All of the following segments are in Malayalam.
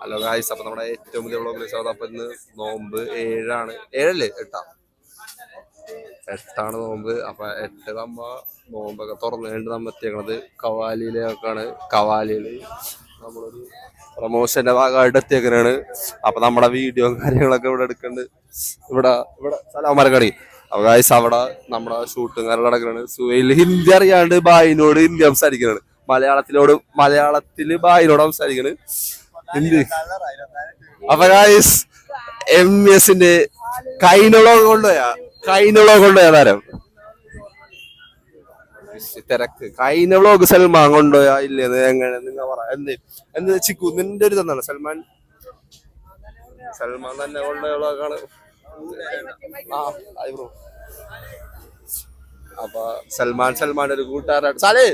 ഹലോ ഗായ്സ്, അപ്പൊ നമ്മുടെ ഏറ്റവും പുതിയ വ്ളോഗിൽ സ്വാഗതം. അപ്പൊ ഇന്ന് നോമ്പ് 7 എട്ടാണ് നോമ്പ്. അപ്പൊ 8 നമ്മ നോമ്പൊക്കെ തുറന്നു കഴിഞ്ഞിട്ട് നമ്മ എത്തിയേക്കണത് കവാലിയിലേക്കാണ്. കവാലിയില് നമ്മളൊരു പ്രമോഷന്റെ ഭാഗമായിട്ട് എത്തിയേക്കാനാണ്. അപ്പൊ നമ്മുടെ വീഡിയോ കാര്യങ്ങളൊക്കെ ഇവിടെ എടുക്കുന്നുണ്ട്. ഇവിടെ സലാമരക്കടി. അപ്പൊ ഗായ്സ് അവിടെ നമ്മുടെ ഷൂട്ടും കാര്യങ്ങൾ നടക്കുന്നുണ്ട്. സുഹൈൽ ഹിന്ദി അറിയാണ്ട് ബായിനോട് ഹിന്ദി സംസാരിക്കുന്നുണ്ട്. മലയാളത്തില് ബായിനോട് സംസാരിക്കുന്നത് ഹിന്ദി. അപ്പൊ ഗായ്സ് MESന്റെ കൈനോളോ കൊണ്ടുപോയാ താരം തിരക്ക്. കഴിഞ്ഞ വ്ളോഗ് സൽമാൻ കൊണ്ടുപോയാ ഇല്ലേന്ന് എങ്ങനെ നിങ്ങൾ പറ. എന്ത് ചിക്കു നിന്റെ ഒരു തന്നാണ് സൽമാൻ തന്നെ കൊണ്ടുപോയ വ്ളോഗാണ്. അപ്പൊ സൽമാന്റെ ഒരു കൂട്ടുകാരാണ്. സാലേ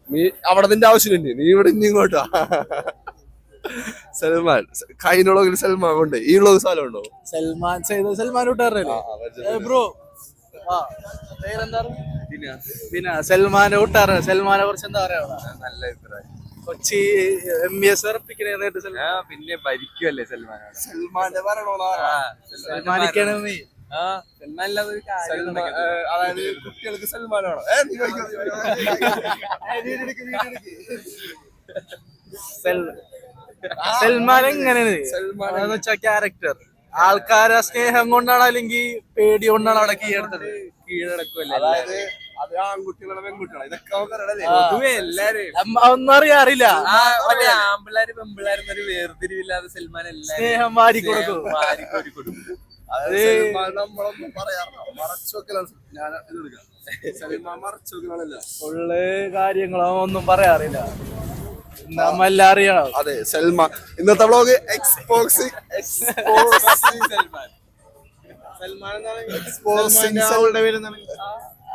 നീ അവിടെ നിന്റെ ആവശ്യമില്ല, നീ ഇവിടെ ഇങ്ങോട്ടാ. സൽമാൻ കഴിഞ്ഞ വ്ളോഗിൽ സൽമാൻ കൊണ്ട് ഈ വ്ളോഗ് സ്ഥലം ഉണ്ടോ? സൽമാൻ ബ്രോ സൽമാനെ കൂട്ടാറ്. സൽമാനെ കുറിച്ച് എന്താ പറയാ? നല്ല അഭിപ്രായം. കൊച്ചി MES ഉറപ്പിക്കണേട്ട് പിന്നെ ഭരിക്കുമല്ലേ സൽമാന്റെ പറയണോ? സൽമാനിക്കാണ് നീ. അതായത് കുട്ടികൾക്ക് സൽമാനാണോ? സൽമാൻ എങ്ങനെയാണ് വെച്ചാ ക്യാരക്ടർ? ആൾക്കാരെ സ്നേഹം കൊണ്ടാണ് അല്ലെങ്കിൽ പേടി കൊണ്ടാണ് അവിടെ കീഴടക്കുമല്ലേ? അതായത് അത് ആൺകുട്ടികളാണ് പെൺകുട്ടികളാണ് ഇതൊക്കെ ഒന്നും അറിയാറില്ല. ആമ്പിള്ളാര് പെമ്പിള്ളാരെന്നൊരു വേർതിരിവില്ലാതെ സൽമാൻ സ്നേഹം വാരി കൊടുക്കും. നമ്മളൊന്നും പറയാറില്ല, ഫുള്ള് കാര്യങ്ങളോ ഒന്നും പറയാറില്ല, നമ്മെല്ലാം അറിയണം. അതെ സൽമാൻ. ഇന്നത്തെ വ്ളോഗ്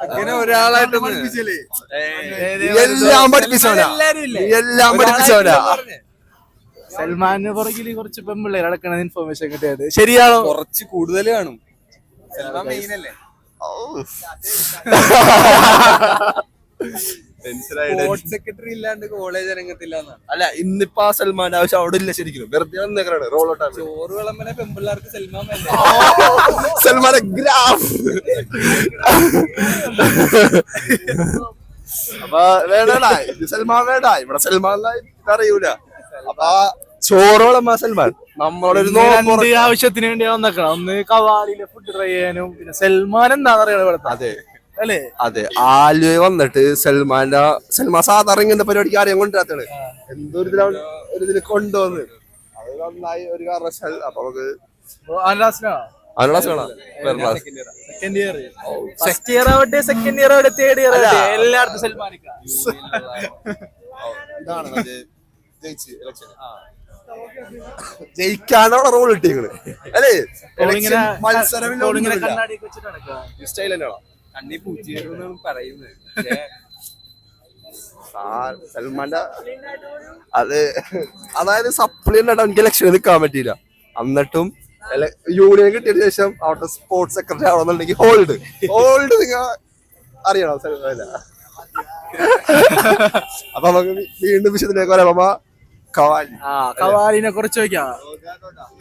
അങ്ങനെ ഒരാളായിട്ട് എല്ലാം പഠിപ്പിച്ചവനാ. സൽമാന് പുറകില് കുറച്ച് പെമ്പിള്ളേർ അടക്കണ ഇൻഫോർമേഷൻ കിട്ടിയത് ശരിയാണോ? കുറച്ച് കൂടുതൽ കാണും. സൽമാൻ മെയിനല്ലേ? സെക്രട്ടറി ഇല്ലാണ്ട് കോളേജ് അരങ്ങത്തില്ല. അല്ല ഇന്നിപ്പോ ആ സൽമാന്റെ ആവശ്യം അവിടെ ഇല്ല. ശരിക്കും വെറുതെ വന്നേക്കാണ് റോളോട്ടാണ്. ചോറ് വിളമ്പനെ പെമ്പിള്ളേർക്ക് സൽമാൻ സൽമാനെ ഗ്രാഫ്. അപ്പൊ വേണ്ട സൽമാൻ വേണ്ട, ഇവിടെ സൽമാൻ അറിയൂല. അപ്പൊ ചോറ് വിളമ്പ സൽമാൻ നമ്മളൊരു ആവശ്യത്തിന് വേണ്ടി വന്നേക്കണം. ഒന്ന് കവാലിയിലെ ഫുഡ് ട്രൈ ചെയ്യാനും പിന്നെ സൽമാൻ എന്താണെന്ന് അറിയണം ഇവിടുത്തെ. അതെ അല്ലേ? അതെ, ആലുവ വന്നിട്ട് സൽമാൻ സാധാരണ ഇങ്ങനത്തെ പരിപാടിക്ക് ആരെയും കൊണ്ടുവരാത്താണ്. എന്തൊരു ഇതില് കൊണ്ടുവന്ന് അത് നന്നായി ഒരു കാരണവശാൽ. അപ്പൊ നമുക്ക് സെക്കൻഡ് ഇയർ ആവട്ടെ, സെക്കൻഡ് ഇയർ ആവട്ടെ, തേർഡ് ഇയർ ആവട്ടെ, എല്ലായിടത്തും സൽമാനിക്ക. ജയിക്കാനുള്ള റോൾ കിട്ടിയത് അല്ലേ? മത്സരം കണ്ണി പൂച്ചയായിരുന്നു പറയുന്നത് സൽമാന്റെ. അതായത് സപ്ലി എനിക്ക് ഇലക്ഷന് നിൽക്കാൻ പറ്റിയില്ല. എന്നിട്ടും യൂണിയൻ കിട്ടിയതിനു ശേഷം അവിടെ സ്പോർട്സ് സെക്രട്ടറി ആവണമെന്നുണ്ടെങ്കിൽ ഹോൾഡ് നിങ്ങൾ അറിയണം സൽമാന. അപ്പൊ നമുക്ക് വീണ്ടും വിഷയത്തിലേക്ക് വരാം. കവാലിനെ കുറിച്ച് ചോദിക്കാം.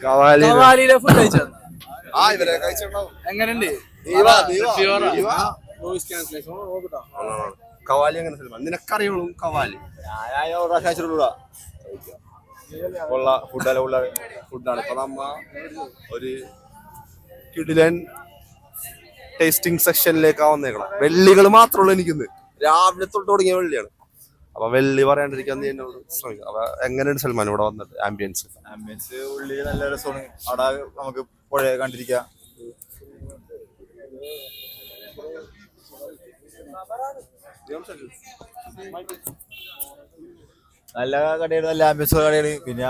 കവാലിയിലെ ഫുഡ് കഴിച്ചോ? ഇവരെ കഴിച്ചിട്ടുണ്ടാവും. എങ്ങനെയുണ്ട് കവാലി? എങ്ങനെ സൽമാൻ നിനക്കറിയുള്ളൂ കവാലി? ഫുഡാണ്. ഇപ്പൊ നമ്മ ഒരു കിടിലൻ ടേസ്റ്റിംഗ് സെക്ഷനിലേക്കാ വന്നേക്കണം. വെള്ളികൾ മാത്രമുള്ളൂ എനിക്കിന്ന്. രാവിലെ തൊട്ട് തുടങ്ങിയ വെള്ളിയാണ്. അപ്പൊ വെള്ളി പറയാണ്ടിരിക്കാൻ എന്നോട് ശ്രമിക്കാം. അപ്പൊ എങ്ങനെയുണ്ട് സൽമാൻ ഇവിടെ വന്നിട്ട് ആംബിയൻസ്? ഉള്ളിൽ നല്ല രസമാണ്. അവിടെ നമുക്ക് പുഴ കണ്ടിരിക്കാം. നല്ല കടയാണ്, നല്ല ആംബിയൻസ് കടയാണ്. പിന്നെ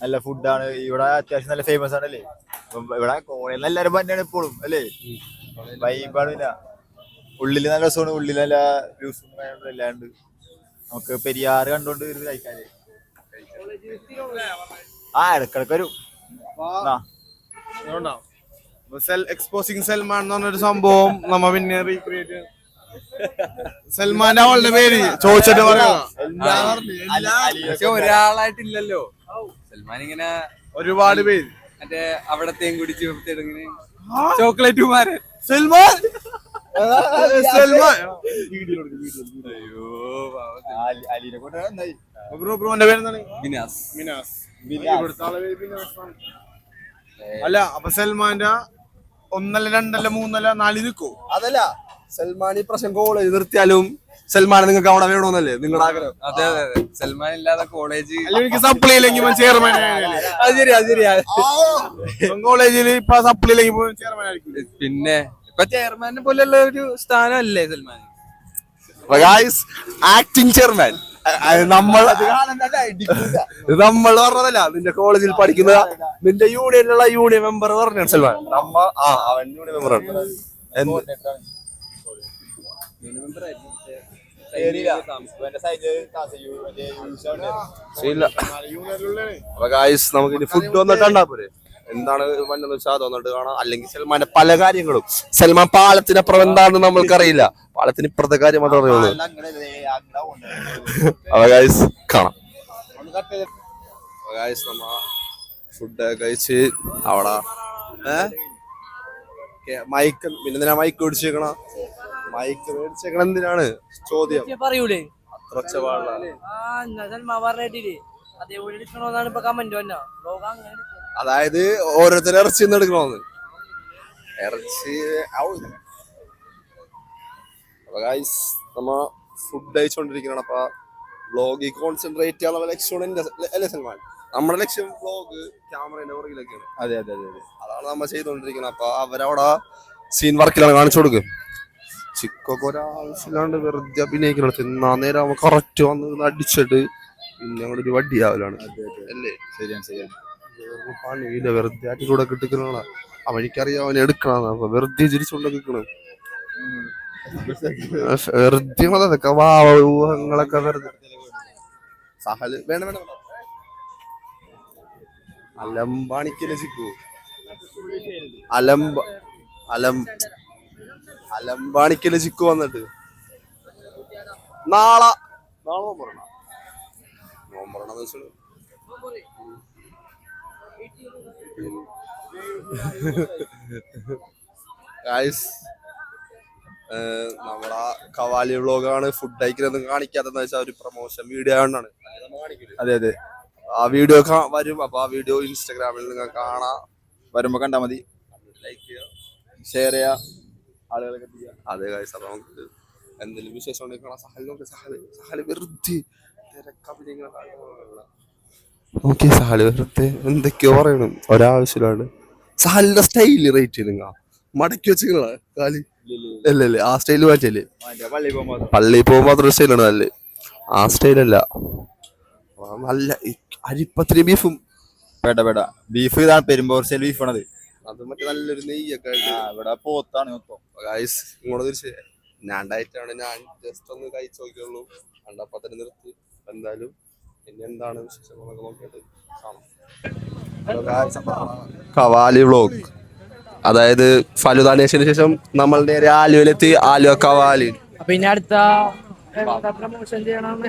നല്ല ഫുഡാണ്. ഇവിടെ അത്യാവശ്യം നല്ല ഫേമസ് ആണല്ലേ. ഇവിടെ കോളേജിൽ എല്ലാവരും തന്നെയാണ് ഇപ്പോഴും അല്ലേ. വൈബാണ്. പിന്നെ ഉള്ളിൽ നല്ല രസമാണ്. ഉള്ളിൽ നല്ല വ്യൂസും എല്ലാം ഉണ്ട്. നമുക്ക് പെരിയാറ് കണ്ടോണ്ട് കഴിക്കാല്ലേ. ഇടക്കിടക്ക് വരും. എക്സ്പോസിംഗ് സൽമാൻ എന്ന് പറഞ്ഞൊരു സംഭവം നമ്മ പിന്നെ റീക്രിയേറ്റ് സൽമാന്റെ അവളുടെ പേര് ചോദിച്ചിട്ട് പറയാം. ഒരാളായിട്ടില്ലല്ലോ. സൽമാൻ ഇങ്ങനെ ഒരുപാട് പേര് മറ്റേ അവിടത്തെയും കുടിച്ച് ഇങ്ങനെ ചോക്ലേറ്റ് കുമാരൻ സൽമാൻ സൽമാൻ അയ്യോ അലീനെ കൊണ്ട് നന്നായി. ബ്രോന്റെ പേരെന്താണ്? ബിനാസ് മിനാസ്. ഇവിടുത്തെ ആളെ പേര് ബിനാസാണ്. അല്ല അപ്പൊ സൽമാന്റെ 1 അല്ല 2 അല്ല 3 അല്ല 4 നിൽക്കോ? അതല്ല സൽമാൻ ഈ പ്രശ്നം കോളേജ് നിർത്തിയാലും സൽമാനെ നിങ്ങൾക്ക് അവിടെ വേണമെന്നല്ലേ നിങ്ങളുടെ ആഗ്രഹം? അതെ അതെ അതെ സൽമാൻ ഇല്ലാതെ കോളേജ് അല്ല എനിക്ക് സപ്ലൈ ഇല്ലെങ്കിൽ ചെയർമാൻ അത് ശരിയാ ശരിയാ. കോളേജിൽ ഇപ്പൊ സപ്ലൈ ഇല്ലെങ്കിൽ ചെയർമാൻ ആയിരിക്കും. പിന്നെ ഇപ്പൊ ചെയർമാനെ പോലെയുള്ള ഒരു സ്ഥാനമല്ലേ സൽമാൻ? ആക്ടിങ് ചെയർമാൻ നമ്മൾ നമ്മൾ പറഞ്ഞതല്ല, നിന്റെ കോളേജിൽ പഠിക്കുന്ന നിന്റെ യൂണിയനിലുള്ള യൂണിയൻ മെമ്പർ പറഞ്ഞു സൽമാൻ. അവൻ യൂണിയൻ മെമ്പറാണ്. നമുക്ക് ഇനി ഫുഡ് വന്നിട്ട് കണ്ടാ പോരെ, എന്താണ് വന്നെന്ന് വെച്ചാൽ അത് വന്നിട്ട് കാണാം. അല്ലെങ്കിൽ സൽമാന്റെ പല കാര്യങ്ങളും, സൽമാൻ പാലത്തിനപ്പുറം എന്താണെന്ന് നമ്മൾക്കറിയില്ല, പാലത്തിന് ഇപ്പുറത്തെ കാര്യം മാത്രമേ അറിയുള്ളൂ. അപ്പൊ ഗൈസ് കാണാം. ഗൈസ് നമ്മ ഫുഡ് കഴിച്ച് അവിടെ മൈക്ക്, പിന്നെ മൈക്ക് മേടിച്ചേക്കണ, മൈക്ക് മേടിച്ചേക്കണ എന്തിനാണ് ചോദ്യം? പറയൂലേ അത്ര ഒച്ച പാടില്ല. അതേപോലെ എടുക്കണോന്നാണ് ഇപ്പൊ കമന്റ് വന്ന ലോകം അങ്ങനെ. അതായത് ഓരോരുത്തരും ഇറച്ചി നിന്ന് എടുക്കണോന്ന്, ഇറച്ചി. അപ്പൊ ഗൈസ് നമ്മ ഫുഡ് കഴിച്ചോണ്ടിരിക്കണം. അപ്പൊ വ്ളോഗിൽ കോൺസെൻട്രേറ്റ് ചെയ്യാൻ നമ്മുടെ ലക്ഷ്യമാണ് അല്ലേ സൽമാൻ? നമ്മുടെ ലക്ഷ്യം വ്ളോഗ് ക്യാമറയുടെ പുറകിലൊക്കെയാണ്. അതെ അതെ അതെ അതാണ് നമ്മൾ ചെയ്തോണ്ടിരിക്കുന്നത്. അപ്പൊ അവരവിടെ സീൻ വർക്കിലാണ് കാണിച്ചു കൊടുക്കും. ചിക്കൊക്കെ ഒരാവശ്യമില്ലാണ്ട് വെറുതെ അഭിനയിക്കണം. തിന്നാ നേരം കറക്റ്റ് വന്ന് അടിച്ചിട്ട് പിന്നെ അങ്ങോട്ട് ഒരു വടിയാവലാണ് അല്ലേ? ശരിയാണ് ശരിയാണ്. പണിയില്ല, വെറുതെ ആറ്റിലൂടെ കിട്ടിക്കണ അവനിക്കറിയാം അവനെ എടുക്കണം. അപ്പൊ വെറുതെ ചിരിച്ചുകൊണ്ട് നിൽക്കണം, വെറുതെ അതൊക്കെ ഊഹങ്ങളൊക്കെ വെറുതെ. സഹല് വേണം വേണം അലമ്പാണിക്കല് ചിക്കു, അലമ്പാണിക്കല് ചിക്കു വന്നിട്ട് നാളെ നോമ്പറണ വെച്ചാൽ നമ്മളെ കവാലി വ്ളോഗാണ്. ഫുഡ് കഴിക്കുന്നത് കാണിക്കാത്തെന്ന് വെച്ചാൽ ഒരു പ്രൊമോഷൻ വീഡിയോ ആണെന്നാണ്. അതെ അതെ ആ വീഡിയോ വരും. അപ്പൊ ആ വീഡിയോ ഇൻസ്റ്റാഗ്രാമിൽ നിങ്ങൾ കാണാം. വരുമ്പോ കണ്ടാ മതി, ലൈക്ക് ചെയ്യുക, ഷെയർ ചെയ്യാ, ആളുകളൊക്കെ എത്തിക്കുക. അതെ ഗൈസ്. അപ്പൊ നമുക്ക് എന്തെങ്കിലും വിശേഷം ഉണ്ടെങ്കിൽ സഹല് വെറുതെ ഓക്കെ. സഹല് വെറുതെ എന്തൊക്കെയോ പറയണം, ഒരാവശ്യമില്ലാണ്. സഹലിന്റെ സ്റ്റൈല് റേറ്റ് ചെയ്തുങ്ങ മടക്കി വെച്ചിങ്ങളാ കാല് അല്ലല്ലേ? ആ സ്റ്റൈല് മാറ്റല്ലേ? പള്ളി പോകുമ്പോ അത്ര സ്റ്റൈലാണ് നല്ലേ, ആ സ്റ്റൈലല്ല. നല്ല അരിപ്പത്തിരി ബീഫും പേട ബീഫ്, ഇതാണ് പെരുമ്പോർച്ചയിൽ ബീഫാണത്. അത് മറ്റേ നല്ലൊരു നെയ്യൊക്കെ ഇവിടെ പോത്താണ് മൊത്തം. ഗൈസ് ഇങ്ങോട്ട് തിരിച്ച് ഞാൻ ഡയറ്റാണ്, ഞാൻ ജസ്റ്റ് ഒന്ന് കഴിച്ചു നോക്കിയുള്ളൂ. കണ്ടപ്പോ തന്നെ നിർത്തി. എന്തായാലും പിന്നെ എന്താണ് വിശേഷങ്ങളൊക്കെ നോക്കിയിട്ട് കാണാം. കവാലി വ്ളോഗ്, അതായത് ഫലുദാനേഷന് ശേഷം നമ്മൾ നേരെ ആലുവയിലെത്തി. ആലുവ കവാലി. പിന്നെ അടുത്ത പ്രൊമോഷൻ ചെയ്യണമെന്ന്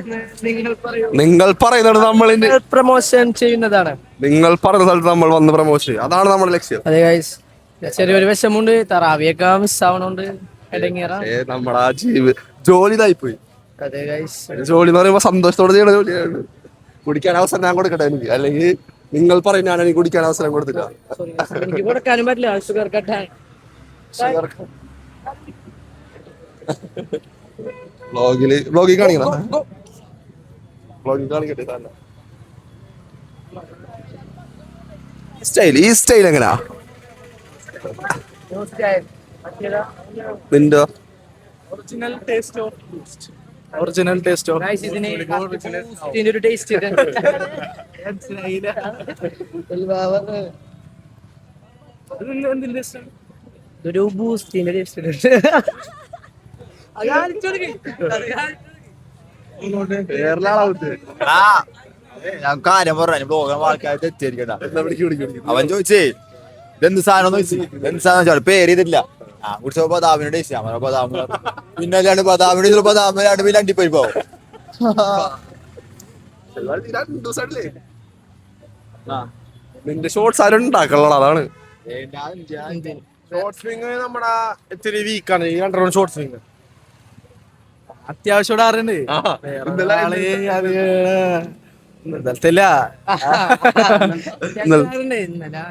നിങ്ങൾ പറയുന്നത് നമ്മളിന്റെ പ്രൊമോഷൻ ചെയ്യുന്നതാണ്. നിങ്ങൾ പറയുന്ന സ്ഥലത്ത് നമ്മൾ വന്ന് പ്രൊമോഷൻ, അതാണ് നമ്മുടെ ലക്ഷ്യം. അതെ ഗൈസ്, ചെറിയൊരു വിഷമുണ്ട്, തറാവിയൊക്കെ മിസ്സാവണോണ്ട് ഇടങ്ങേറ. നമ്മുടെ ആ ജോലി ഇതായിപ്പോയി. അതെ ഗൈസ്, ജോലി എന്ന് പറയുമ്പോ സന്തോഷത്തോടെ ചെയ്യണ ജോലിയാണ്. കുടിക്കാൻ അവസരം ഞാൻ കൊടുക്കട്ടെ എനിക്ക്, അല്ലെങ്കിൽ നിങ്ങൾ പറയും ഞാൻ എനിക്ക് കുടിക്കാൻ അവസരം കൊടുത്തില്ല. എനിക്ക് കൊടുക്കാനും പറ്റില്ല, ഷുഗർ കട്ടാൻ. വ്ളോഗിൽ കാണിക്കണം, വ്ളോഗിൽ കാണിക്കട്ടെ. സ്റ്റൈൽ, ഈ സ്റ്റൈൽ എങ്ങനാ നിന്റെ? Original taste of original taste of ഇതിന്റെ ഒരു ടേസ്റ്റ് ഒരു ബൂസ്റ്റിന്റെ ടേസ്റ്റ്. ഞാൻ കാര്യം പറഞ്ഞു, ബ്ലോഗർ ആൾക്കാർ തെറ്റിയിരിക്കണ്ട. അവൻ ചോദിച്ചേ ഇതെന്ത് സാധനം ചോദിച്ചു, എന്ത് സാധനം പേര് ചെയ്തിട്ടില്ല. ആ കുടിച്ച ബദാമിന്റെ ടേസ്റ്റ്, അവനെ ബദാം പിന്നെ അല്ലാണ്ട് ബദാമിന്റെ ബദാമിലാണ്ട് പിന്നെ അണ്ടിപ്പോയി പോവും. നിന്റെ ഷോർട്സ് ആരും ഉണ്ടാക്കണല്ലോ അതാണ്. ഷോർട്ട് സ്വിങ് നമ്മുടെ ഇത്തിരി വീക്കാണ് ഈ അണ്ടർ ഷോർട്ട് സ്വിങ്. അത്യാവശ്യം ഇടാറുണ്ട്.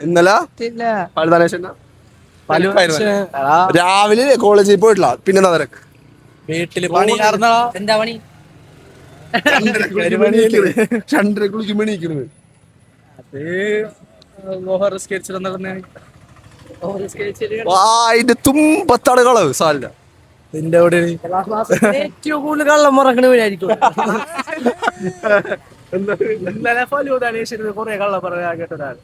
ഇന്നലെ രാവിലെ കോളേജിൽ പോയിട്ടില്ല, പിന്നെ നിരക്ക് വീട്ടില് പണി എന്താ പണി? 2:30 കുളിക്കുമ്പോ എണീക്കുന്നത്. അതിന്റെ തുമ്പത്താണ് കളവ് സാലിന്റെ. നിന്റെ അവിടെ ഏറ്റവും കൂടുതൽ കള്ളം മറക്കണവരായിരിക്കും. കൊറേ കള്ളം പറയാ കേട്ടതാണ്.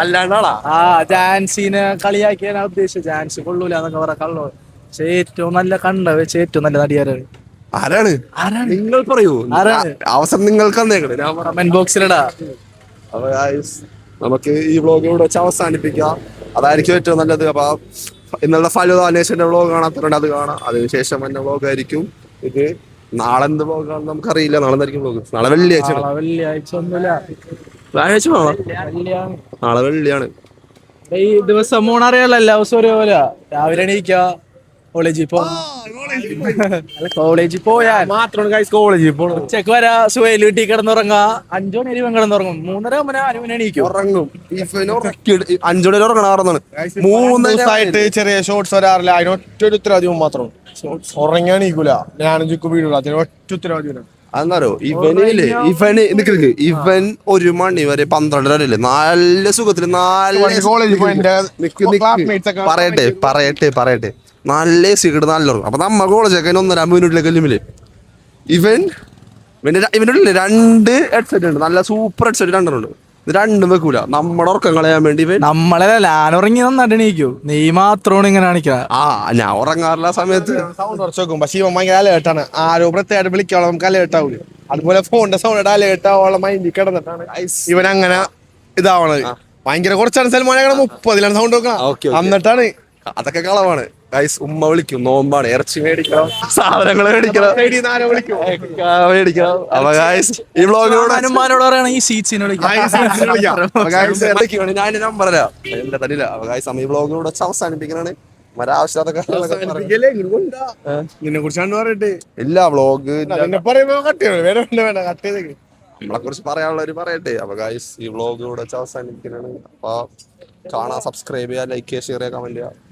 അല്ലാണ്ടാളാ ജാൻസിനെ കളിയാക്കിയാ ഉദ്ദേശിച്ചത്. ജാൻസി കൊള്ളൂല എന്നൊക്കെ പറയാ കള്ളോ. പക്ഷെ ഏറ്റവും നല്ല കണ്ട വെച്ച് ഏറ്റവും നല്ല നടിയാരാണ്? ആരാണ്? നിങ്ങൾ പറയൂ. അവസരം നിങ്ങൾക്ക് തന്നേക്കണേ, ഞാൻ കമന്റ് ബോക്സിലിടാ. അപ്പൊ നമുക്ക് ഈ വ്ളോഗ് ഇവിടെ വെച്ച് അവസാനിപ്പിക്കാം. അതായിരിക്കും ഏറ്റവും നല്ലത്. അപ്പൊ ഇന്നുള്ള ഫലൂദ അന്വേഷന്റെ വ്ളോഗ് കാണാത്തവരുണ്ട്, അത് കാണാം. അതിനുശേഷം എന്റെ വ്ളോഗ് ആയിരിക്കും ഇത്. നാളെ എന്ത് വ്ളോഗ് ആണെന്ന് നമുക്കറിയില്ല. നാളെ എന്തായിരിക്കും വ്ളോഗ്? നാളെ വെള്ളിയാഴ്ച. വെള്ളിയാഴ്ച ഒന്നുമില്ല, വ്യാഴാഴ്ച നാളെ വെള്ളിയാണ്. ഈ ദിവസം മൂന്നറിയാലോ. എല്ലാ ദിവസവും ഒരേപോലെ രാവിലെ എണീക്ക, കോളേജിൽ പോയാൽ മാത്രമാണ് കോളേജിൽ പോകണം. ഉച്ചക്ക് വരാ, സുഖയിൽ വീട്ടിൽ കിടന്നുറങ്ങാ. 5 മണി വരെ കിടന്നുറങ്ങും. 3:30 9 മണി എണീക്കും, ഉറങ്ങും. 5 മണി വരെ ഉറങ്ങണമാർന്നാണ്. 3 ദിവസമായിട്ട് ചെറിയ ഷോർട്സ് വരാറില്ല. അതിന് ഒറ്റ ഉത്തരവാദിത്വം മാത്രം. ഉറങ്ങാൻ നീക്കൂല, ഞാനും ചുക്കും വീടില്ല. അതിന് ഒറ്റ ഉത്തരവാദിത്വം. അതെന്നാരോ ഇവൻ 1 മണി വരെ 12 വരെ നല്ല സുഖത്തില് കോളേജിൽ പറയട്ടെ നല്ല സിഗരറ്റ് നല്ല ഉറങ്ങും. അപ്പൊ നമ്മ കോളേജൊക്കെ 1.5 മിനിറ്റിലേക്ക് എല്ലുമില്ലേ. ഇവന്റെ 2 ഹെഡ്സെറ്റ് ഉണ്ട്, നല്ല സൂപ്പർ ഹെഡ്സെറ്റ് 2 ഉണ്ട്. ഇത് 2 വെക്കൂല. നമ്മുടെ ഉറക്കം കളയാൻ വേണ്ടി നമ്മളെ ഞാനുറങ്ങി നന്നായിട്ട് എണീക്കും. നീ മാത്രമാണ് ഇങ്ങനെ കാണിക്കുക. ഞാൻ ഉറങ്ങാറില്ല സമയത്ത് സൗണ്ട് കുറച്ച് വെക്കും. പക്ഷെ ഇവൻ ഭയങ്കര അലേർട്ടാണ്. ആരോ പ്രത്യേകമായിട്ട് വിളിക്കാവോളം നമുക്ക് അലേർട്ട് ആവൂല. അതുപോലെ ഫോണിന്റെ സൗണ്ട് അലേർട്ട് ആവോളം മൈൻഡിൽ കിടന്നിട്ടാണ് ഇവൻ അങ്ങനെ ഇതാവണത്. ഭയങ്കര കുറച്ചാണ് സൽമാൻ 30 സൗണ്ട് വെക്കണം. എന്നിട്ടാണ് അതൊക്കെ കളവാണ്. ഗൈസ് ഉമ്മ വിളിക്കും, നോമ്പാണ്, ഇറച്ചി മേടിക്കണം, സാധനങ്ങൾ മേടിക്കണം. അപ്പൊ ഗൈസ് ഈ വ്ളോഗിലൂടെ ഈ സീറ്റ്സിനോട് ഞാൻ നമ്പർ തരാം. എന്റെ തരില്ല. അപ്പൊ ഗൈസ് ഈ വ്ളോഗിലൂടെ അവസാനിപ്പിക്കണാണ്. ഒരാവശ്യത്തെ നിന്നെ കുറിച്ചാണ് പറയട്ടെ. ഇല്ല വ്ളോഗ് പറയുമ്പോ കട്ട് ചെയ്യണം. കട്ട് ചെയ്തേക്ക്. നമ്മളെ കുറിച്ച് പറയാനുള്ളവര് പറയട്ടെ. അപ്പൊ ഗൈസ് ഈ വ്ളോഗിലൂടെ അവസാനിപ്പിക്കണാണ്. അപ്പൊ കാണാൻ, സബ്സ്ക്രൈബ് ചെയ്യുക, ലൈക്ക് ചെയ്യുക, ഷെയർ ചെയ്യുക, കമന്റ് ചെയ്യുക.